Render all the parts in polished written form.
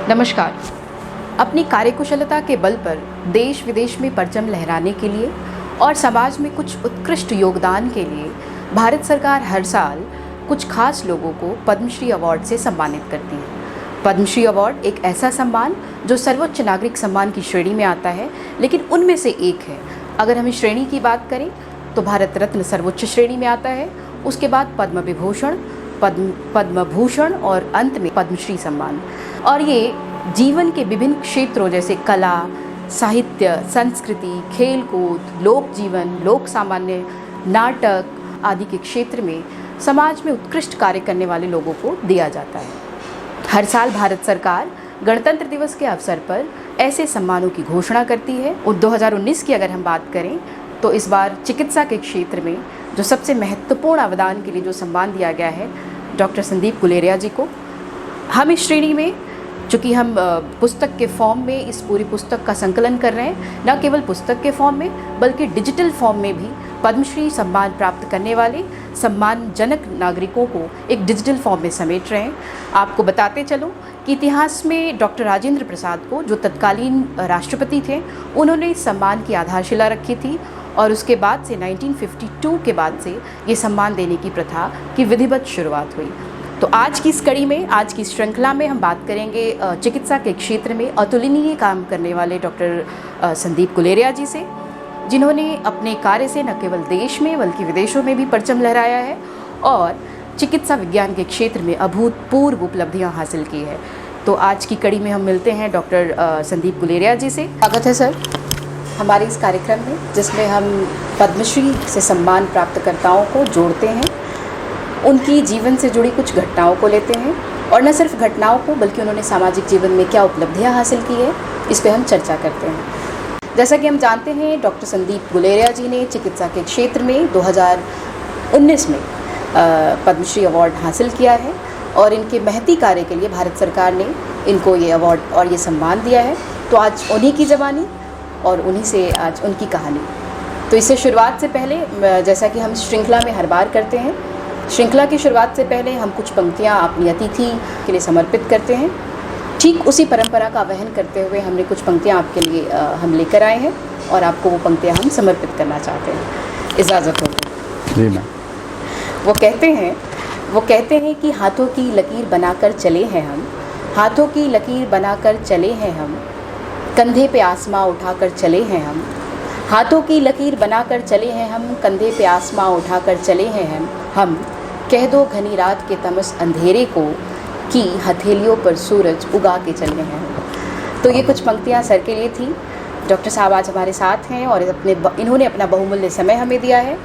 नमस्कार। अपनी कार्यकुशलता के बल पर देश विदेश में परचम लहराने के लिए और समाज में कुछ उत्कृष्ट योगदान के लिए भारत सरकार हर साल कुछ खास लोगों को पद्मश्री अवार्ड से सम्मानित करती है। पद्मश्री अवार्ड एक ऐसा सम्मान जो सर्वोच्च नागरिक सम्मान की श्रेणी में आता है, लेकिन उनमें से एक है। अगर हम इस श्रेणी की बात करें तो भारत रत्न सर्वोच्च श्रेणी में आता है, उसके बाद पद्म विभूषण, पद्म भूषण और अंत में पद्मश्री सम्मान। और ये जीवन के विभिन्न क्षेत्रों जैसे कला, साहित्य, संस्कृति, खेलकूद, लोक जीवन, लोक सामान्य, नाटक आदि के क्षेत्र में समाज में उत्कृष्ट कार्य करने वाले लोगों को दिया जाता है। हर साल भारत सरकार गणतंत्र दिवस के अवसर पर ऐसे सम्मानों की घोषणा करती है। और 2019 की अगर हम बात करें तो इस बार चिकित्सा के क्षेत्र में जो सबसे महत्वपूर्ण अवदान के लिए जो सम्मान दिया गया है डॉक्टर संदीप गुलेरिया जी को। हम इस श्रेणी में, चूँकि हम पुस्तक के फॉर्म में इस पूरी पुस्तक का संकलन कर रहे हैं, न केवल पुस्तक के फॉर्म में बल्कि डिजिटल फॉर्म में भी पद्मश्री सम्मान प्राप्त करने वाले सम्मानजनक नागरिकों को एक डिजिटल फॉर्म में समेट रहे हैं। आपको बताते चलो कि इतिहास में डॉक्टर राजेंद्र प्रसाद को, जो तत्कालीन राष्ट्रपति थे, उन्होंने इस सम्मान की आधारशिला रखी थी और उसके बाद से 1952 के बाद से ये सम्मान देने की प्रथा की विधिवत शुरुआत हुई। तो आज की इस कड़ी में, आज की श्रृंखला में हम बात करेंगे चिकित्सा के क्षेत्र में अतुलनीय काम करने वाले डॉक्टर संदीप गुलेरिया जी से, जिन्होंने अपने कार्य से न केवल देश में बल्कि विदेशों में भी परचम लहराया है और चिकित्सा विज्ञान के क्षेत्र में अभूतपूर्व उपलब्धियां हासिल की है। तो आज की कड़ी में हम मिलते हैं डॉक्टर संदीप गुलेरिया जी से। स्वागत है सर हमारे इस कार्यक्रम में, जिसमें हम पद्मश्री से सम्मान प्राप्तकर्ताओं को जोड़ते हैं, उनकी जीवन से जुड़ी कुछ घटनाओं को लेते हैं और न सिर्फ घटनाओं को बल्कि उन्होंने सामाजिक जीवन में क्या उपलब्धियां हासिल की है, इस पे हम चर्चा करते हैं। जैसा कि हम जानते हैं, डॉक्टर संदीप गुलेरिया जी ने चिकित्सा के क्षेत्र में 2019 में पद्मश्री अवार्ड हासिल किया है और इनके महती कार्य के लिए भारत सरकार ने इनको ये अवार्ड और ये सम्मान दिया है। तो आज उन्हीं की ज़बानी और उन्हीं से आज उनकी कहानी। तो इससे शुरुआत से पहले, जैसा कि हम श्रृंखला में हर बार करते हैं, श्रृंखला की शुरुआत से पहले हम कुछ पंक्तियाँ अपनी अतिथि के लिए समर्पित करते हैं। ठीक उसी परंपरा का वहन करते हुए हमने कुछ पंक्तियाँ आपके लिए हम लेकर आए हैं और आपको वो पंक्तियाँ हम समर्पित करना चाहते हैं। इजाज़त हो तो। जी मैम। वो कहते हैं कि हाथों की लकीर बनाकर चले हैं हम, हाथों की लकीर बनाकर चले हैं हम, कंधे पे आसमां उठाकर चले हैं हम, हाथों की लकीर बनाकर चले हैं हम, कंधे पे आसमां उठाकर चले हैं हम, कह दो घनी रात के तमस अंधेरे को कि हथेलियों पर सूरज उगा के चले हैं। तो ये कुछ पंक्तियाँ सर के लिए थी। डॉक्टर साहब आज हमारे साथ हैं और इन्होंने अपना बहुमूल्य समय हमें दिया है।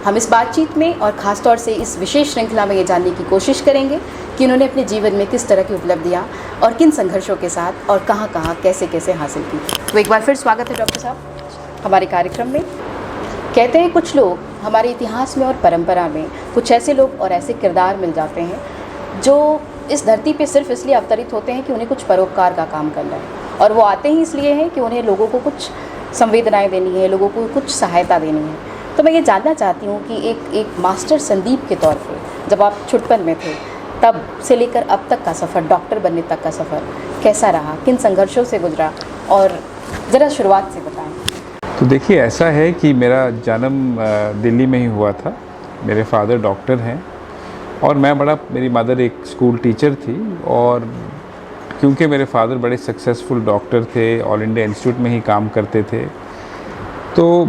हम इस बातचीत में और ख़ास तौर से इस विशेष श्रृंखला में ये जानने की कोशिश करेंगे कि उन्होंने अपने जीवन में किस तरह की उपलब्धियाँ और किन संघर्षों के साथ और कहाँ कहाँ कैसे कैसे हासिल की। तो एक बार फिर स्वागत है डॉक्टर साहब हमारे कार्यक्रम में। कहते हैं कुछ लोग हमारे इतिहास में और परंपरा में कुछ ऐसे लोग और ऐसे किरदार मिल जाते हैं जो इस धरती पे सिर्फ इसलिए अवतरित होते हैं कि उन्हें कुछ परोपकार का काम करना है, और वो आते ही इसलिए हैं कि उन्हें लोगों को कुछ संवेदनाएं देनी है, लोगों को कुछ सहायता देनी है। तो मैं ये जानना चाहती हूँ कि एक मास्टर संदीप के तौर पे जब आप छुटपन में थे तब से लेकर अब तक का सफ़र, डॉक्टर बनने तक का सफ़र कैसा रहा, किन संघर्षों से गुजरा, और ज़रा शुरुआत से बताएं। तो देखिए, ऐसा है कि मेरा जन्म दिल्ली में ही हुआ था। मेरे फादर डॉक्टर हैं और मेरी मदर एक स्कूल टीचर थी। और क्योंकि मेरे फादर बड़े सक्सेसफुल डॉक्टर थे, ऑल इंडिया इंस्टीट्यूट में ही काम करते थे, तो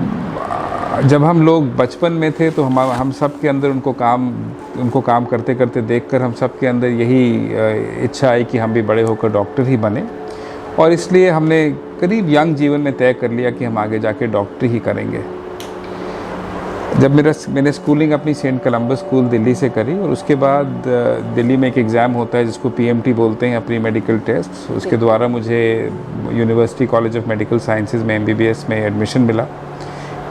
जब हम लोग बचपन में थे तो हम सब के अंदर उनको काम करते करते देखकर हम सब के अंदर यही इच्छा आई कि हम भी बड़े होकर डॉक्टर ही बने। और इसलिए हमने करीब यंग जीवन में तय कर लिया कि हम आगे जाके डॉक्टरी ही करेंगे। जब मैंने स्कूलिंग अपनी सेंट कोलंबस स्कूल दिल्ली से करी और उसके बाद दिल्ली में एक एग्ज़ाम होता है जिसको पीएमटी बोलते हैं, प्री मेडिकल टेस्ट। उसके द्वारा मुझे university college of medical sciences में एमबीबीएस में एडमिशन मिला।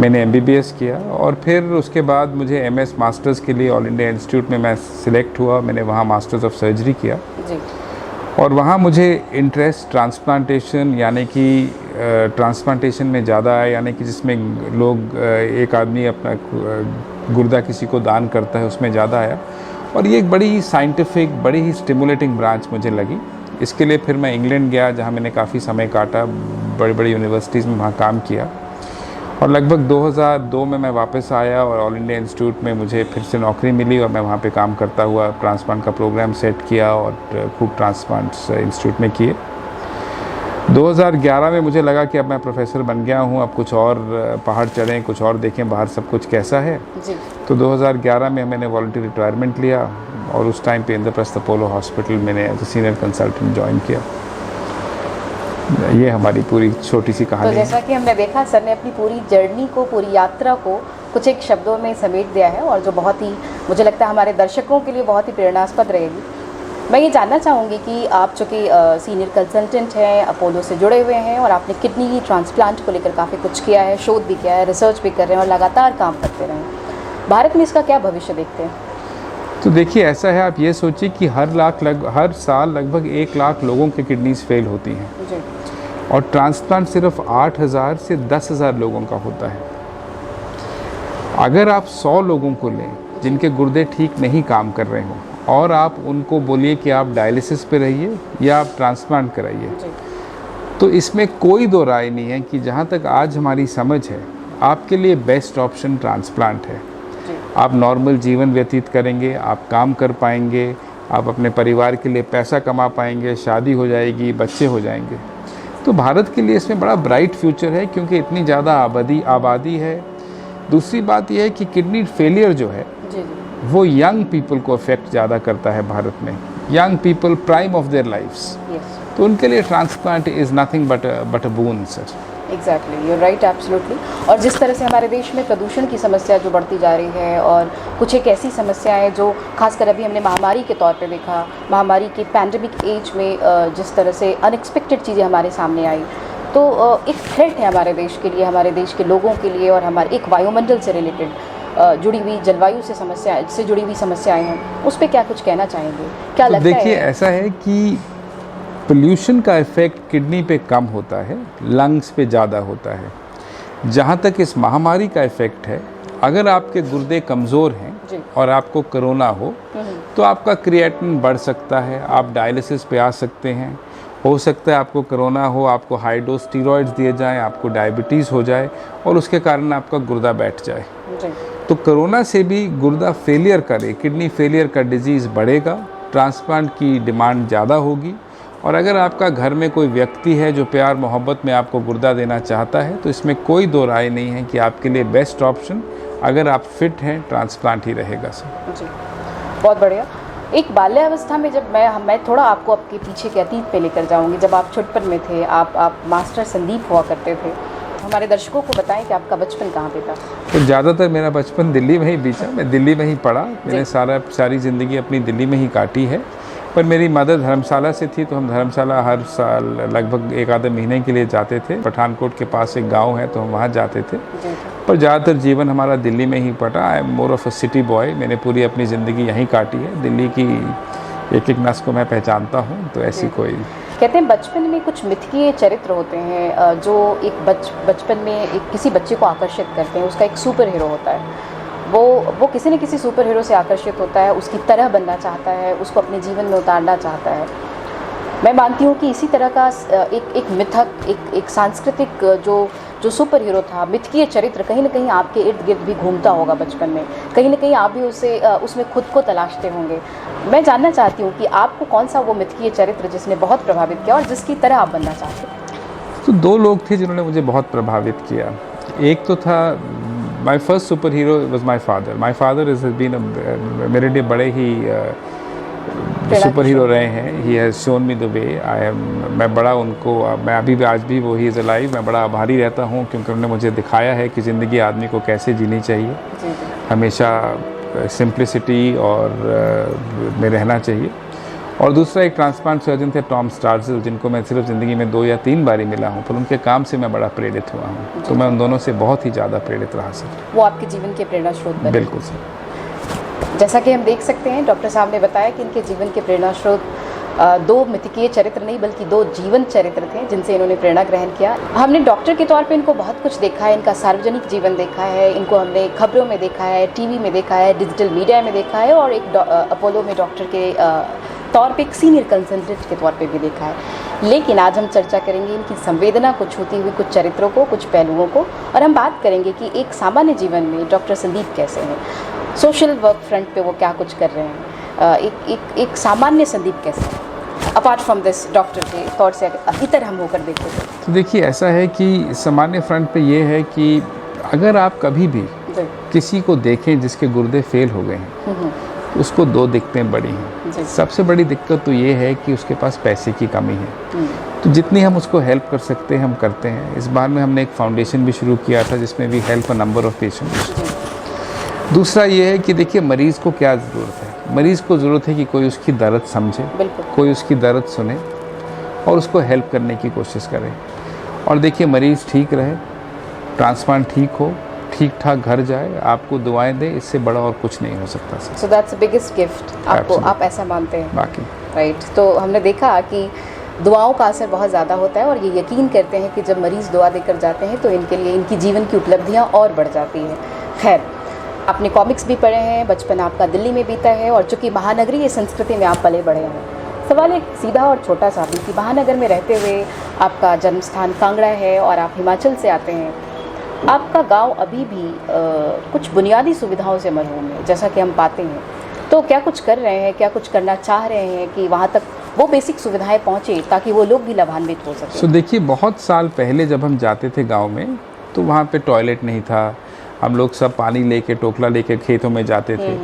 मैंने एमबीबीएस किया और फिर उसके बाद मुझे एमएस मास्टर्स के लिए ऑल इंडिया इंस्टीट्यूट में मैं सिलेक्ट हुआ। मैंने वहाँ मास्टर्स ऑफ सर्जरी किया जी। और वहाँ मुझे इंटरेस्ट ट्रांसप्लांटेशन यानी कि ट्रांसप्लांटेशन में ज़्यादा है, यानी कि जिसमें लोग एक आदमी अपना गुर्दा किसी को दान करता है, उसमें ज़्यादा आया। और ये एक बड़ी ही साइंटिफिक, बड़ी ही स्टिमुलेटिंग ब्रांच मुझे लगी इसके लिए फिर मैं इंग्लैंड गया, जहाँ मैंने काफ़ी समय काटा, बड़ी बड़ी यूनिवर्सिटीज़ में वहाँ काम किया, और लगभग 2002 में मैं वापस आया और ऑल इंडिया इंस्टीट्यूट में मुझे फिर से नौकरी मिली और मैं वहाँ पे काम करता हुआ ट्रांसप्लांट का प्रोग्राम सेट किया और खूब ट्रांसप्लांट्स इंस्टीट्यूट में किए। 2011 में मुझे लगा कि अब मैं प्रोफेसर बन गया हूँ, अब कुछ और पहाड़ चढ़ें, कुछ और देखें बाहर सब कुछ कैसा है जी। तो 2011 में मैंने वॉलंटरी रिटायरमेंट लिया और उस टाइम पे इंद्रप्रस्थ अपोलो हॉस्पिटल मैंने as a senior consultant join किया। ये हमारी पूरी छोटी सी कहानी तो जैसा कि हमने देखा, सर ने अपनी पूरी जर्नी को, पूरी यात्रा को कुछ एक शब्दों में समेट दिया है, और जो बहुत ही, मुझे लगता है हमारे दर्शकों के लिए बहुत ही प्रेरणास्पद रहेगी। मैं ये जानना चाहूँगी कि आप चूँकि सीनियर कंसल्टेंट हैं, अपोलो से जुड़े हुए हैं, और आपने किडनी ट्रांसप्लांट को लेकर काफ़ी कुछ किया है, शोध भी किया है, रिसर्च भी कर रहे हैं और लगातार काम करते रहे हैं। भारत में इसका क्या भविष्य देखते हैं? तो देखिए, ऐसा है, आप ये सोचिए कि हर साल लगभग 1 लाख लोगों के किडनीज फेल होती हैं जी। और ट्रांसप्लांट सिर्फ 8,000 से 10,000 लोगों का होता है। अगर आप 100 लोगों को लें जिनके गुर्दे ठीक नहीं काम कर रहे हों और आप उनको बोलिए कि आप डायलिसिस पे रहिए या आप ट्रांसप्लांट कराइए, तो इसमें कोई दो राय नहीं है कि जहाँ तक आज हमारी समझ है, आपके लिए बेस्ट ऑप्शन ट्रांसप्लांट है। आप नॉर्मल जीवन व्यतीत करेंगे, आप काम कर पाएंगे, आप अपने परिवार के लिए पैसा कमा पाएंगे, शादी हो जाएगी, बच्चे हो जाएंगे। तो भारत के लिए इसमें बड़ा ब्राइट फ्यूचर है, क्योंकि इतनी ज़्यादा आबादी है। दूसरी बात यह है कि किडनी फेलियर जो है वो यंग पीपल को अफेक्ट ज़्यादा करता है भारत में। Young people prime of their lifes, तो उनके लिए transplant is nothing but a boon sir. Exactly, you right, absolutely. और जिस तरह से हमारे देश में प्रदूषण की समस्या जो बढ़ती जा रही है, और कुछ एक ऐसी समस्याएं जो खासकर अभी हमने महामारी के तौर पे देखा, महामारी के पैंडेमिक एज में जिस तरह से अनएक्सपेक्टेड चीज़ें हमारे सामने आई, तो एक थ्रेट है हमारे देश के लिए, हमारे देश के लोगों के लिए, और हमारे एक वायुमंडल से रिलेटेड जुड़ी हुई, जलवायु से जुड़ी हुई समस्याएं हैं। उस पर क्या कुछ कहना चाहेंगे? क्या लगता है? देखिए, ऐसा है कि पोल्यूशन का इफ़ेक्ट किडनी पे कम होता है, लंग्स पे ज़्यादा होता है। जहाँ तक इस महामारी का इफ़ेक्ट है, अगर आपके गुर्दे कमज़ोर हैं और आपको कोरोना हो तो आपका क्रिएटिनिन बढ़ सकता है, आप डायलिसिस पे आ सकते हैं। हो सकता है आपको कोरोना हो, आपको हाई डोज स्टीरॉइड्स दिए जाएं, आपको डायबिटीज़ हो जाए और उसके कारण आपका गुर्दा बैठ जाए। तो कोरोना से भी गुर्दा फेलियर करे, किडनी फेलियर का डिजीज़ बढ़ेगा, ट्रांसप्लांट की डिमांड ज़्यादा होगी। और अगर आपका घर में कोई व्यक्ति है जो प्यार मोहब्बत में आपको गुर्दा देना चाहता है, तो इसमें कोई दो राय नहीं है कि आपके लिए बेस्ट ऑप्शन, अगर आप फिट हैं, ट्रांसप्लांट ही रहेगा सर। जी, बहुत बढ़िया। एक बाल्यावस्था में जब मैं थोड़ा आपको आपके पीछे के अतीत पे लेकर जाऊंगी, जब आप छुटपन में थे, आप मास्टर संदीप हुआ करते थे, हमारे दर्शकों को बताएं कि आपका बचपन कहाँ पे था? तो ज़्यादातर मेरा बचपन दिल्ली में ही बीता, मैं दिल्ली में ही पढ़ा, मैंने सारी ज़िंदगी अपनी दिल्ली में ही काटी है। पर मेरी मदर धर्मशाला से थी, तो हम धर्मशाला हर साल लगभग 1 आधे महीने के लिए जाते थे। पठानकोट के पास एक गांव है, तो हम वहाँ जाते थे। पर ज़्यादातर जीवन हमारा दिल्ली में ही पड़ा। I am more of a city boy, मैंने पूरी अपनी ज़िंदगी यहीं काटी है। दिल्ली की एक एक नस को मैं पहचानता हूँ, तो ऐसी कोई। कहते हैं बचपन में कुछ मिथकीय चरित्र होते हैं जो एक बचपन में एक किसी बच्चे को आकर्षित करते हैं। उसका एक सुपर हीरो होता है, वो किसी न किसी सुपर हीरो से आकर्षित होता है, उसकी तरह बनना चाहता है, उसको अपने जीवन में उतारना चाहता है। मैं मानती हूँ कि इसी तरह का एक मिथक, एक सांस्कृतिक जो सुपर हीरो था, मिथकीय चरित्र कहीं ना कहीं आपके इर्द गिर्द भी घूमता होगा बचपन में। कहीं ना कहीं आप भी उसमें खुद को तलाशते होंगे। मैं जानना चाहती हूँ कि आपको कौन सा वो मिथकीय चरित्र जिसने बहुत प्रभावित किया और जिसकी तरह आप बनना चाहते? तो 2 लोग थे जिन्होंने मुझे बहुत प्रभावित किया। एक तो था, my first super hero was my father. My father is been मेरे लिए बड़े ही सुपर हीरो रहे हैं। He has shown me the way. मैं बड़ा उनको, मैं अभी भी आज भी वो ही इज़ अलाइव, मैं बड़ा आभारी रहता हूँ, क्योंकि उन्होंने मुझे दिखाया है कि ज़िंदगी आदमी को कैसे जीनी चाहिए। हमेशा सिंप्लिसिटी और में रहना चाहिए। और दूसरा एक ट्रांसप्लांट सर्जन थे, टॉम स्टार्जिल, जिनको मैं सिर्फ ज़िंदगी में 2 या 3 बारी मिला हूँ, पर उनके काम से मैं बड़ा प्रेरित हुआ हूँ। तो मैं उन दोनों से बहुत ही ज़्यादा प्रेरित रहा सर। वो आपके जीवन के प्रेरणा स्रोत बने? बिल्कुल सर। जैसा कि हम देख सकते हैं, डॉक्टर साहब ने बताया कि इनके जीवन के प्रेरणा स्रोत 2 मिथकीय चरित्र नहीं बल्कि 2 जीवन चरित्र थे जिनसे इन्होंने प्रेरणा ग्रहण किया। हमने डॉक्टर के तौर पे इनको बहुत कुछ देखा है, इनका सार्वजनिक जीवन देखा है, इनको हमने खबरों में देखा है, टीवी में देखा है, डिजिटल मीडिया में देखा है, और एक अपोलो में डॉक्टर के तौर पे, एक सीनियर कंसल्टेंट के तौर पे भी देखा है। लेकिन आज हम चर्चा करेंगे इनकी संवेदना को छूती हुई कुछ चरित्रों को, कुछ पहलुओं को, और हम बात करेंगे कि एक सामान्य जीवन में डॉक्टर संदीप कैसे हैं, सोशल वर्क फ्रंट पे वो क्या कुछ कर रहे हैं, एक सामान्य संदीप कैसे है अपार्ट फ्रॉम दिस डॉक्टर के तौर से इतर हम होकर देखें तो देखिए ऐसा है कि सामान्य फ्रंट पे ये है कि अगर आप कभी भी किसी को देखें जिसके गुर्दे फेल हो गए हैं, उसको दो दिक्कतें बड़ी हैं। सबसे बड़ी दिक्कत तो ये है कि उसके पास पैसे की कमी है, तो जितनी हम उसको हेल्प कर सकते हैं हम करते हैं। इस बार में हमने एक फाउंडेशन भी शुरू किया था जिसमें भी help a number of patients. दूसरा ये है कि देखिए मरीज़ को क्या ज़रूरत है, मरीज़ को ज़रूरत है कि कोई उसकी दर्द समझे, कोई उसकी दर्द सुने और उसको हेल्प करने की कोशिश करे। और देखिए मरीज़ ठीक रहे, ट्रांसप्लांट ठीक हो, ठीक ठाक घर जाए, आपको दुआएं दे, इससे बड़ा और कुछ नहीं हो सकता। So that's the biggest gift आपको, आप ऐसा मानते हैं? बाकी राइट। तो हमने देखा कि दुआओं का असर बहुत ज़्यादा होता है, और ये यकीन करते हैं कि जब मरीज़ दुआ देकर जाते हैं तो इनके लिए इनकी जीवन की उपलब्धियाँ और बढ़ जाती हैं। खैर, आपने कॉमिक्स भी पढ़े हैं, बचपन आपका दिल्ली में बीता है, और चूँकि महानगरीय संस्कृति में आप पले बढ़े हैं, सवाल एक सीधा और छोटा सा भी कि महानगर में रहते हुए आपका जन्म स्थान कांगड़ा है और आप हिमाचल से आते हैं, आपका गांव अभी भी कुछ बुनियादी सुविधाओं से मरहूम है जैसा कि हम पाते हैं, तो क्या कुछ कर रहे हैं, क्या कुछ करना चाह रहे हैं कि वहाँ तक वो बेसिक सुविधाएं पहुँचे ताकि वो लोग भी लाभान्वित हो सकें? तो देखिए बहुत साल पहले जब हम जाते थे गांव में तो वहाँ पे टॉयलेट नहीं था, हम लोग सब पानी लेके टोकला लेके खेतों में जाते थे।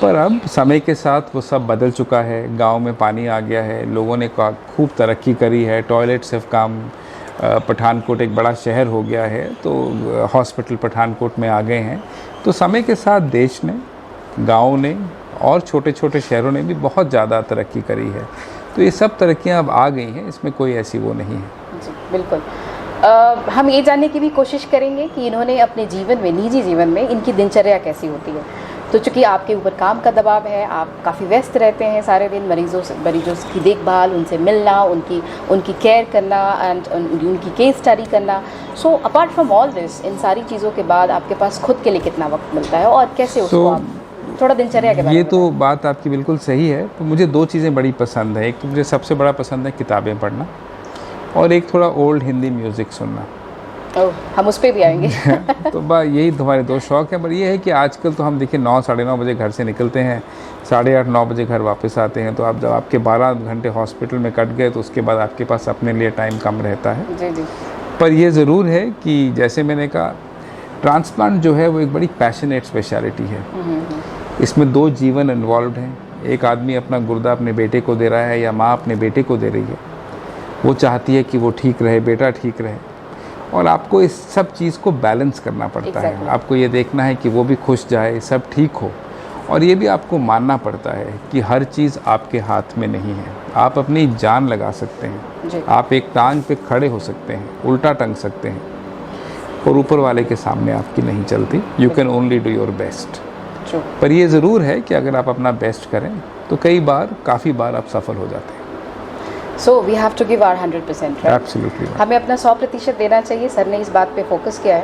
पर अब समय के साथ वो सब बदल चुका है, गांव में पानी आ गया है, लोगों ने खूब तरक्की करी है, टॉयलेट सिर्फ काम, पठानकोट एक बड़ा शहर हो गया है तो हॉस्पिटल पठानकोट में आ गए हैं। तो समय के साथ देश ने, गांव ने और छोटे छोटे शहरों ने भी बहुत ज़्यादा तरक्की करी है, तो ये सब तरक्कियां अब आ गई हैं, इसमें कोई ऐसी वो नहीं है। जी बिल्कुल। हम ये जानने की भी कोशिश करेंगे कि इन्होंने अपने जीवन में, निजी जीवन में इनकी दिनचर्या कैसी होती है। तो चूँकि आपके ऊपर काम का दबाव है, आप काफ़ी व्यस्त रहते हैं सारे दिन, मरीज़ों की देखभाल, उनसे मिलना, उनकी केयर करना एंड उनकी केस स्टडी करना। So apart from all this, इन सारी चीज़ों के बाद आपके पास खुद के लिए कितना वक्त मिलता है और कैसे उसको आप थोड़ा दिनचर्या के बारे में? ये तो बात आपकी बिल्कुल सही है। तो मुझे दो चीज़ें बड़ी पसंद है, एक तो मुझे सबसे बड़ा पसंद है किताबें पढ़ना और एक थोड़ा ओल्ड हिंदी म्यूज़िक सुनना। हम उस पर भी आएंगे। तो यही हमारे दो शौक़ हैं। पर ये है कि आजकल तो हम देखिए 9 साढ़े 9 बजे घर से निकलते हैं, 8:30 9 बजे घर वापस आते हैं। तो आप जब आपके 12 घंटे हॉस्पिटल में कट गए तो उसके बाद आपके पास अपने लिए टाइम कम रहता है। जी जी। पर ये ज़रूर है कि जैसे मैंने कहा, ट्रांसप्लांट जो है वो एक बड़ी पैशनेट स्पेशलिटी है। इसमें 2 जीवन इन्वॉल्व हैं। एक आदमी अपना गुर्दा अपने बेटे को दे रहा है या माँ अपने बेटे को दे रही है, वो चाहती है कि वो ठीक रहे, बेटा ठीक रहे, और आपको इस सब चीज़ को बैलेंस करना पड़ता है। आपको ये देखना है कि वो भी खुश जाए, सब ठीक हो, और ये भी आपको मानना पड़ता है कि हर चीज़ आपके हाथ में नहीं है। आप अपनी जान लगा सकते हैं, आप एक टांग पे खड़े हो सकते हैं, उल्टा टंग सकते हैं, और ऊपर वाले के सामने आपकी नहीं चलती। You can only do your best. पर ये ज़रूर है कि अगर आप अपना बेस्ट करें तो काफ़ी बार आप सफल हो जाते हैं। So we have to give our 100%, right? Absolutely. हमें अपना 100% देना चाहिए। सर ने इस बात पे फोकस किया है